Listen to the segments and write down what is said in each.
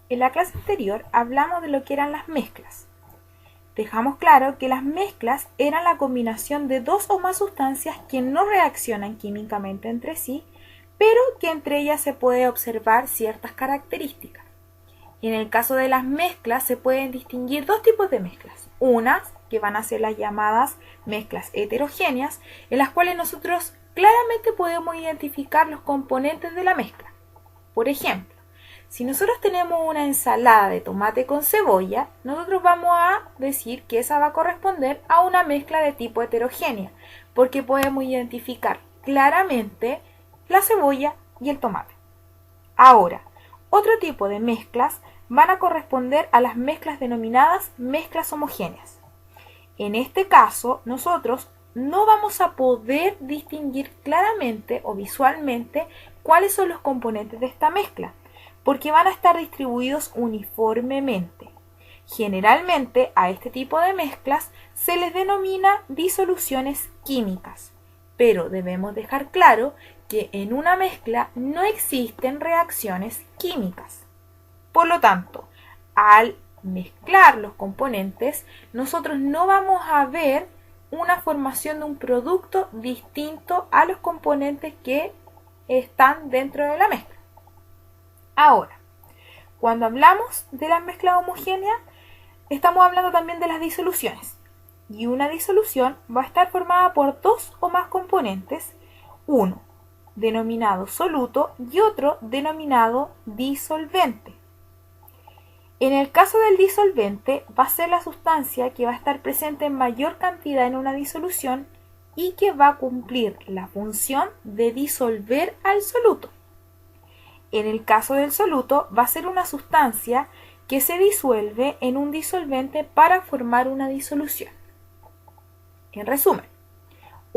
En la clase anterior hablamos de lo que eran las mezclas. Dejamos claro que las mezclas eran la combinación de dos o más sustancias que no reaccionan químicamente entre sí, pero que entre ellas se puede observar ciertas características. En el caso de las mezclas se pueden distinguir dos tipos de mezclas. Unas que van a ser las llamadas mezclas heterogéneas, en las cuales nosotros claramente podemos identificar los componentes de la mezcla. Por ejemplo, si nosotros tenemos una ensalada de tomate con cebolla, nosotros vamos a decir que esa va a corresponder a una mezcla de tipo heterogénea, porque podemos identificar claramente la cebolla y el tomate. Ahora, otro tipo de mezclas van a corresponder a las mezclas denominadas mezclas homogéneas. En este caso, nosotros no vamos a poder distinguir claramente o visualmente cuáles son los componentes de esta mezcla, porque van a estar distribuidos uniformemente. Generalmente a este tipo de mezclas se les denomina disoluciones químicas, pero debemos dejar claro que en una mezcla no existen reacciones químicas. Por lo tanto, al mezclar los componentes, nosotros no vamos a ver una formación de un producto distinto a los componentes que están dentro de la mezcla. Ahora, cuando hablamos de las mezclas homogéneas, estamos hablando también de las disoluciones. Y una disolución va a estar formada por dos o más componentes, uno denominado soluto y otro denominado disolvente. En el caso del disolvente, va a ser la sustancia que va a estar presente en mayor cantidad en una disolución y que va a cumplir la función de disolver al soluto. En el caso del soluto, va a ser una sustancia que se disuelve en un disolvente para formar una disolución. En resumen,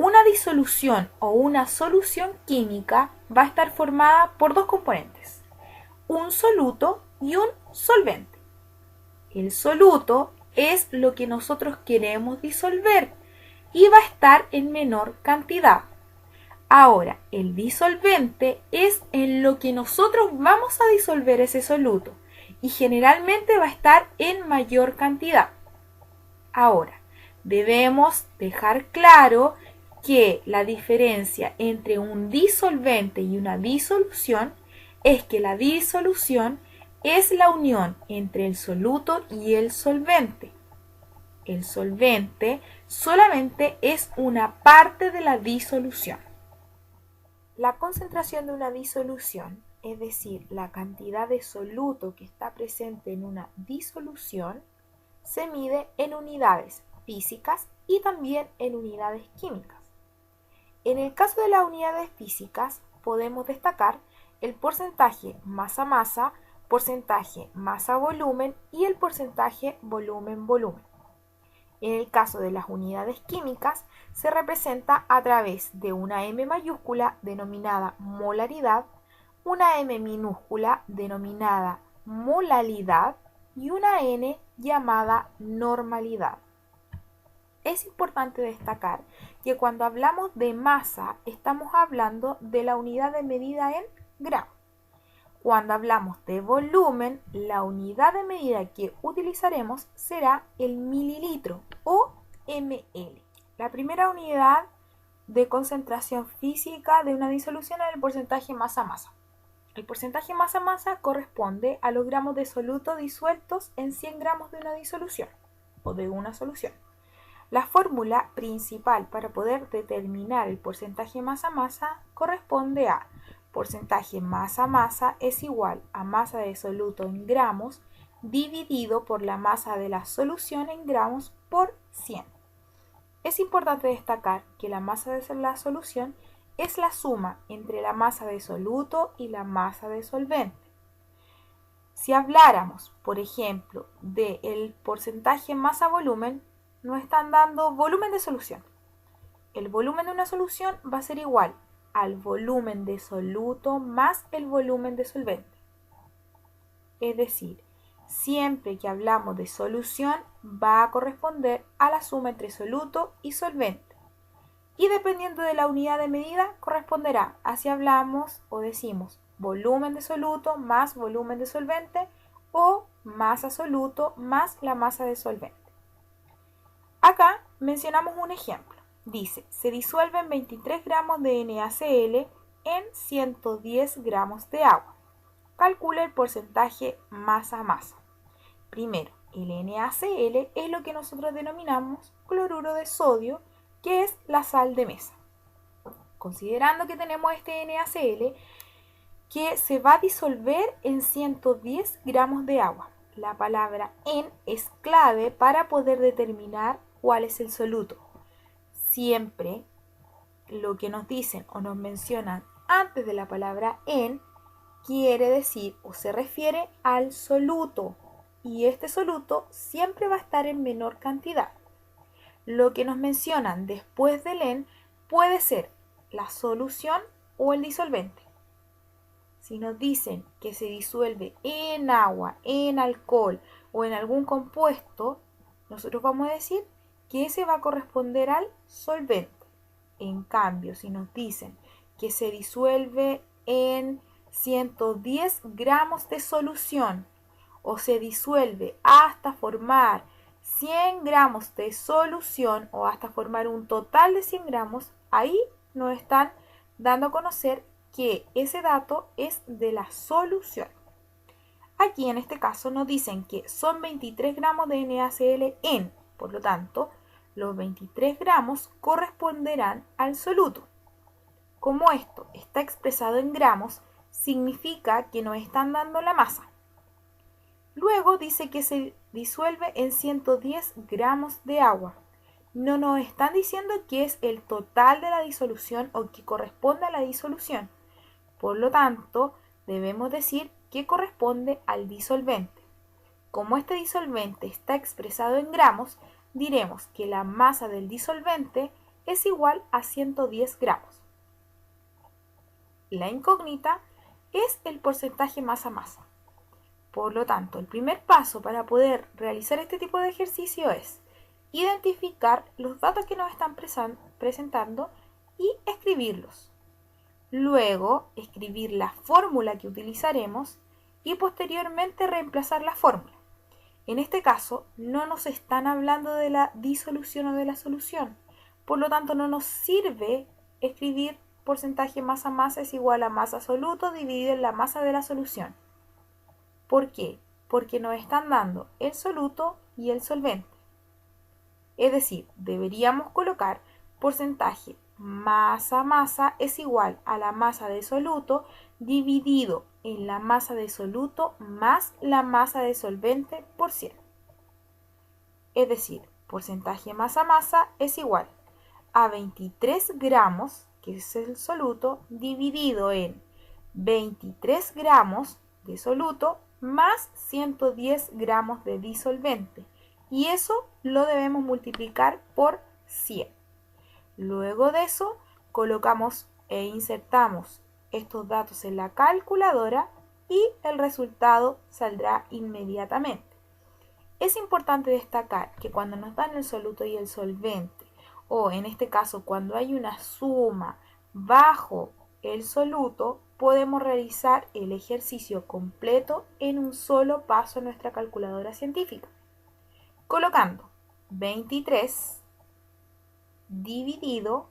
una disolución o una solución química va a estar formada por dos componentes, un soluto y un solvente. El soluto es lo que nosotros queremos disolver y va a estar en menor cantidad. Ahora, el disolvente es en lo que nosotros vamos a disolver ese soluto y generalmente va a estar en mayor cantidad. Ahora, debemos dejar claro que la diferencia entre un disolvente y una disolución es que la disolución es la unión entre el soluto y el solvente. El solvente solamente es una parte de la disolución. La concentración de una disolución, es decir, la cantidad de soluto que está presente en una disolución, se mide en unidades físicas y también en unidades químicas. En el caso de las unidades físicas, podemos destacar el porcentaje masa-masa, porcentaje masa-volumen y el porcentaje volumen-volumen. En el caso de las unidades químicas, se representa a través de una M mayúscula denominada molaridad, una M minúscula denominada molalidad y una N llamada normalidad. Es importante destacar que cuando hablamos de masa estamos hablando de la unidad de medida en gramos. Cuando hablamos de volumen, la unidad de medida que utilizaremos será el mililitro o ml. La primera unidad de concentración física de una disolución es el porcentaje masa-masa. El porcentaje masa-masa corresponde a los gramos de soluto disueltos en 100 gramos de una disolución o de una solución. La fórmula principal para poder determinar el porcentaje masa-masa corresponde a porcentaje masa-masa es igual a masa de soluto en gramos dividido por la masa de la solución en gramos por 100. Es importante destacar que la masa de la solución es la suma entre la masa de soluto y la masa de solvente. Si habláramos, por ejemplo, del porcentaje masa-volumen, nos están dando volumen de solución. El volumen de una solución va a ser igual al volumen de soluto más el volumen de solvente. Es decir, siempre que hablamos de solución va a corresponder a la suma entre soluto y solvente. Y dependiendo de la unidad de medida corresponderá a si hablamos o decimos volumen de soluto más volumen de solvente o masa soluto más la masa de solvente. Acá mencionamos un ejemplo. Dice, se disuelven 23 gramos de NaCl en 110 gramos de agua. Calcula el porcentaje masa-masa. Primero, el NaCl es lo que nosotros denominamos cloruro de sodio, que es la sal de mesa. Considerando que tenemos este NaCl que se va a disolver en 110 gramos de agua. La palabra en es clave para poder determinar cuál es el soluto. Siempre lo que nos dicen o nos mencionan antes de la palabra en quiere decir o se refiere al soluto, y este soluto siempre va a estar en menor cantidad. Lo que nos mencionan después del en puede ser la solución o el disolvente. Si nos dicen que se disuelve en agua, en alcohol o en algún compuesto, nosotros vamos a decir que ese va a corresponder al solvente. En cambio, si nos dicen que se disuelve en 110 gramos de solución o se disuelve hasta formar 100 gramos de solución o hasta formar un total de 100 gramos, ahí nos están dando a conocer que ese dato es de la solución. Aquí en este caso nos dicen que son 23 gramos de NaCl en, por lo tanto, los 23 gramos corresponderán al soluto. Como esto está expresado en gramos, significa que nos están dando la masa. Luego dice que se disuelve en 110 gramos de agua. No nos están diciendo que es el total de la disolución o que corresponde a la disolución. Por lo tanto, debemos decir que corresponde al disolvente. Como este disolvente está expresado en gramos, diremos que la masa del disolvente es igual a 110 gramos. La incógnita es el porcentaje masa-masa. Por lo tanto, el primer paso para poder realizar este tipo de ejercicio es identificar los datos que nos están presentando y escribirlos. Luego, escribir la fórmula que utilizaremos y posteriormente reemplazar la fórmula. En este caso, no nos están hablando de la disolución o de la solución. Por lo tanto, no nos sirve escribir porcentaje masa-masa es igual a masa soluto dividido en la masa de la solución. ¿Por qué? Porque nos están dando el soluto y el solvente. Es decir, deberíamos colocar porcentaje masa-masa es igual a la masa de soluto dividido en la masa de soluto más la masa de solvente por 100. Es decir, porcentaje masa-masa es igual a 23 gramos, que es el soluto, dividido en 23 gramos de soluto más 110 gramos de disolvente. Y eso lo debemos multiplicar por 100. Luego de eso, colocamos e insertamos estos datos en la calculadora y el resultado saldrá inmediatamente. Es importante destacar que cuando nos dan el soluto y el solvente, o en este caso cuando hay una suma bajo el soluto, podemos realizar el ejercicio completo en un solo paso en nuestra calculadora científica. Colocando 23 dividido,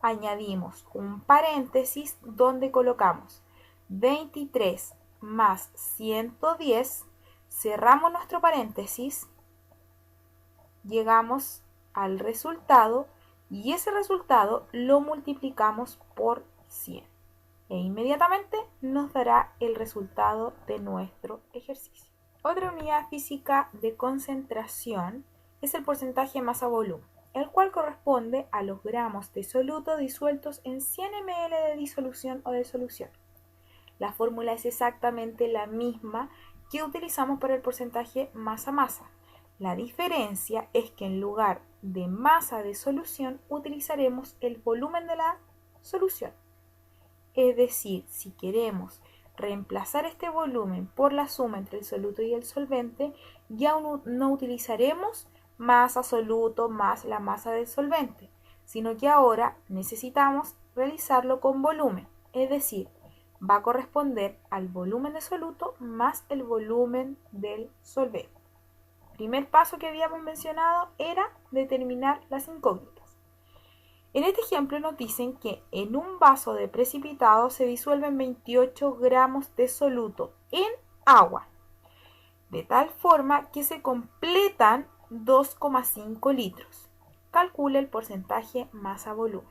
añadimos un paréntesis donde colocamos 23 más 110, cerramos nuestro paréntesis, llegamos al resultado y ese resultado lo multiplicamos por 100 e inmediatamente nos dará el resultado de nuestro ejercicio. Otra unidad física de concentración es el porcentaje masa-volumen, el cual corresponde a los gramos de soluto disueltos en 100 ml de disolución o de solución. La fórmula es exactamente la misma que utilizamos para el porcentaje masa-masa. La diferencia es que en lugar de masa de solución utilizaremos el volumen de la solución. Es decir, si queremos reemplazar este volumen por la suma entre el soluto y el solvente, ya no utilizaremos masa soluto más la masa del solvente, sino que ahora necesitamos realizarlo con volumen, es decir, va a corresponder al volumen de soluto más el volumen del solvente. Primer paso que habíamos mencionado era determinar las incógnitas. En este ejemplo nos dicen que en un vaso de precipitado se disuelven 28 gramos de soluto en agua, de tal forma que se completan 2,5 litros. Calcule el porcentaje masa-volumen.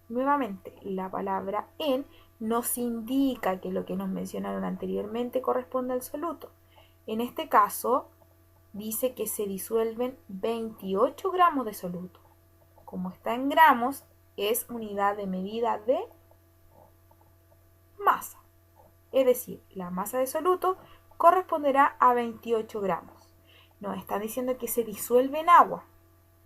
Nuevamente, la palabra en nos indica que lo que nos mencionaron anteriormente corresponde al soluto. En este caso, dice que se disuelven 28 gramos de soluto. Como está en gramos, es unidad de medida de masa. Es decir, la masa de soluto corresponderá a 28 gramos. Nos están diciendo que se disuelve en agua,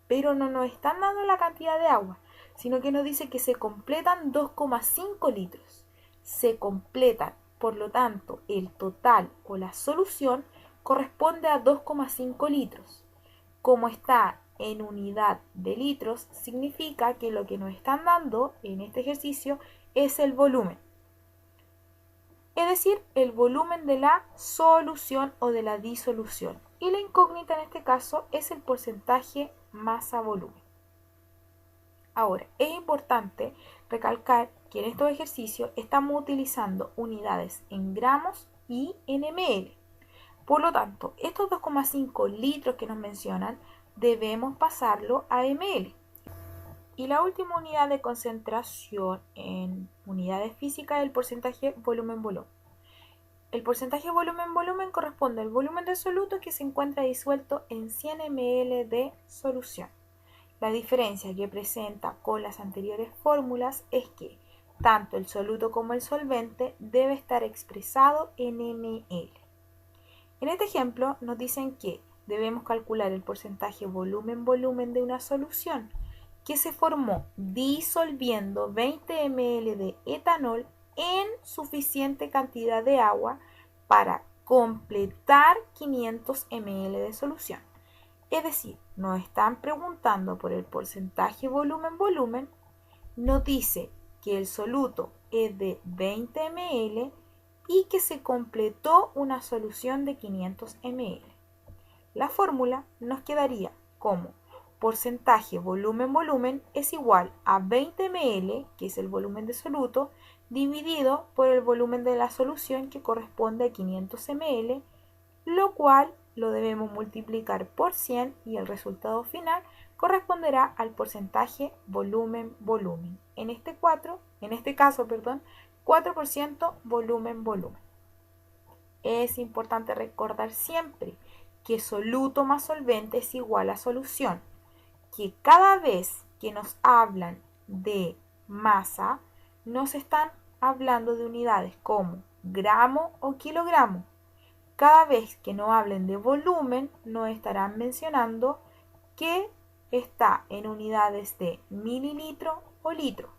pero no nos están dando la cantidad de agua, sino que nos dice que se completan 2,5 litros. Se completan, por lo tanto, el total o la solución corresponde a 2,5 litros. Como está en unidad de litros, significa que lo que nos están dando en este ejercicio es el volumen. Es decir, el volumen de la solución o de la disolución. Y la incógnita en este caso es el porcentaje masa-volumen. Ahora, es importante recalcar que en estos ejercicios estamos utilizando unidades en gramos y en ml. Por lo tanto, estos 2,5 litros que nos mencionan debemos pasarlo a ml. Y la última unidad de concentración en unidades físicas es el porcentaje volumen-volumen. El porcentaje volumen-volumen corresponde al volumen del soluto que se encuentra disuelto en 100 ml de solución. La diferencia que presenta con las anteriores fórmulas es que tanto el soluto como el solvente debe estar expresado en ml. En este ejemplo nos dicen que debemos calcular el porcentaje volumen-volumen de una solución que se formó disolviendo 20 ml de etanol en suficiente cantidad de agua para completar 500 ml de solución. Es decir, nos están preguntando por el porcentaje volumen-volumen, nos dice que el soluto es de 20 ml y que se completó una solución de 500 ml. La fórmula nos quedaría como porcentaje volumen-volumen es igual a 20 ml, que es el volumen de soluto, dividido por el volumen de la solución que corresponde a 500 ml, lo cual lo debemos multiplicar por 100 y el resultado final corresponderá al porcentaje volumen-volumen. En este caso, 4% volumen-volumen. Es importante recordar siempre que soluto más solvente es igual a solución, que cada vez que nos hablan de masa, nos están hablando de unidades como gramo o kilogramo. Cada vez que no hablen de volumen, nos estarán mencionando que está en unidades de mililitro o litro.